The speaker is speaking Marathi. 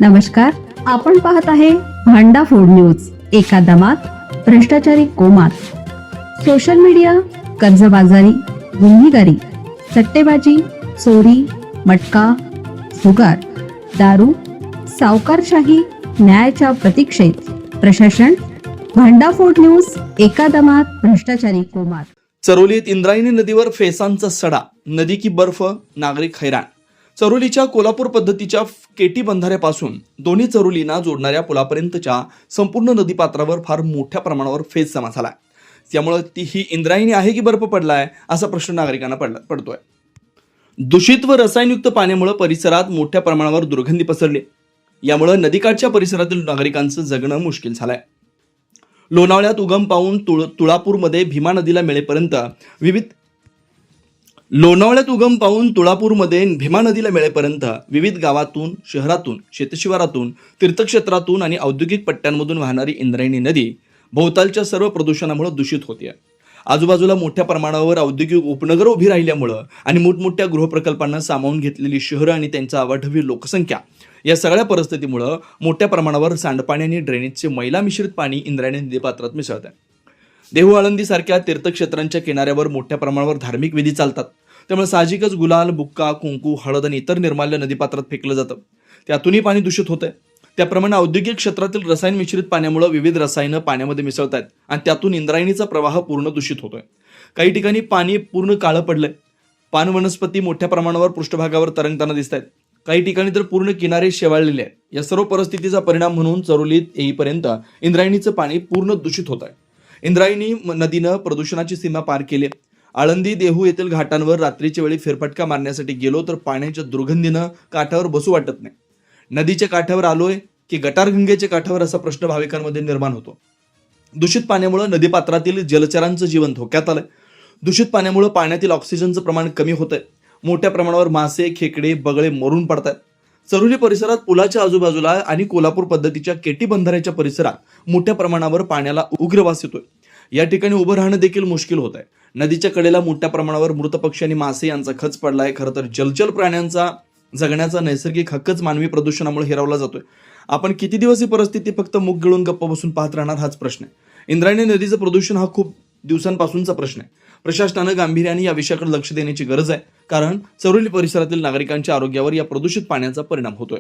नमस्कार, आपण पाहत आहे भांडा फोड न्यूज. एका दमात भ्रष्टाचारी कोमात. सोशल मीडिया, कर्जबाजारी, गुन्हेगारी, सट्टेबाजी, चोरी, मटका, जुगार, दारू, सावकारशाही, न्यायाच्या प्रतीक्षेत प्रशासन. भांडाफोड न्यूज. एका दमात भ्रष्टाचारी कोमात. चरोलीत इंद्रायणी नदीवर फेसांचा सडा, नदी की बर्फ, नागरिक हैराण. चरोलीच्या कोल्हापूर पद्धतीच्या केटी बंधाऱ्यापासून दोन्ही चरोलींना जोडणाऱ्या पुलापर्यंतच्या संपूर्ण नदीपात्रावर फार मोठ्या प्रमाणावर फेस जमा झालाय. त्यामुळे ही इंद्रायणी आहे की बर्फ पडलाय असा प्रश्न नागरिकांना पडतोय. दूषित व रसायनयुक्त पाण्यामुळे परिसरात मोठ्या प्रमाणावर दुर्गंधी पसरली. यामुळे नदीकाठच्या परिसरातील नागरिकांचं जगणं मुश्किल झालंय. लोणावळ्यात उगम पावून तुळापूरमध्ये भीमा नदीला मिळेपर्यंत विविध गावातून, शहरातून, शेतशिवारातून, तीर्थक्षेत्रातून आणि औद्योगिक पट्ट्यांमधून वाहणारी इंद्रायणी नदी भोवतालच्या सर्व प्रदूषणामुळे दूषित होते. आजूबाजूला मोठ्या प्रमाणावर औद्योगिक उपनगरं उभी राहिल्यामुळं आणि मोठमोठ्या गृहप्रकल्पांना सामावून घेतलेली शहरं आणि त्यांचा अवाढव्य लोकसंख्या या सगळ्या परिस्थितीमुळं मोठ्या प्रमाणावर सांडपाणी आणि ड्रेनेजचे मैला मिश्रित पाणी इंद्रायणी नदीपात्रात मिसळत आहे. देहू आळंदी सारख्या तीर्थक्षेत्रांच्या किनाऱ्यावर मोठ्या प्रमाणावर धार्मिक विधी चालतात. त्यामुळे साहजिकच गुलाल, बुक्का, कुंकू, हळद आणि इतर निर्माल्य नदीपात्रात फेकलं जातं. त्यातूनही पाणी दूषित होतंय. त्याप्रमाणे औद्योगिक क्षेत्रातील रसायन मिश्रित पाण्यामुळे विविध रसायनं पाण्यामध्ये मिसळत आहेत आणि त्यातून इंद्रायणीचा प्रवाह पूर्ण दूषित होतोय. काही ठिकाणी पाणी पूर्ण काळं पडलंय. पान वनस्पती मोठ्या प्रमाणावर पृष्ठभागावर तरंगताना दिसत आहेत. काही ठिकाणी तर पूर्ण किनारे शेवाळलेले आहेत. या सर्व परिस्थितीचा परिणाम म्हणून चरोलीत येईपर्यंत इंद्रायणीचं पाणी पूर्ण दूषित होत आहे. इंद्रायणी नदीनं प्रदूषणाची सीमा पार केली. आळंदी, देहू येथील घाटांवर रात्रीच्या वेळी फेरफटका मारण्यासाठी गेलो तर पाण्याच्या दुर्गंधीनं काठावर बसू वाटत नाही. नदीच्या काठावर आलोय की गटारगंगेच्या काठावर असा प्रश्न भाविकांमध्ये निर्माण होतो. दूषित पाण्यामुळे नदीपात्रातील जलचरांचं जीवन धोक्यात आलंय. दूषित पाण्यामुळे पाण्यातील ऑक्सिजनचं प्रमाण कमी होतंय. मोठ्या प्रमाणावर मासे, खेकडे, बगळे मरून पडतात. चरोली परिसरात पुलाच्या आजूबाजूला आणि कोल्हापूर पद्धतीच्या केटी बंधाऱ्याच्या परिसरात मोठ्या प्रमाणावर पाण्याला उग्रवास येतोय. या ठिकाणी उभं राहणं देखील मुश्किल होत आहे. नदीच्या कडेला मोठ्या प्रमाणावर मृत पक्षी आणि मासे यांचा खच पडलाय. खरं तर जलचर प्राण्यांचा जगण्याचा नैसर्गिक हक्कच मानवी प्रदूषणामुळे हिरावला जातोय. आपण किती दिवस ही परिस्थिती फक्त मुख गिळून गप्प बसून पाहत राहणार हाच प्रश्न आहे. इंद्रायणी नदीचं प्रदूषण हा खूप दिवसांपासूनचा प्रश्न आहे. प्रशासनानं गांभीर्याने या विषयाकडे लक्ष देण्याची गरज आहे. कारण चरोली परिसरातील नागरिकांच्या आरोग्यावर या प्रदूषित पाण्याचा परिणाम होतोय.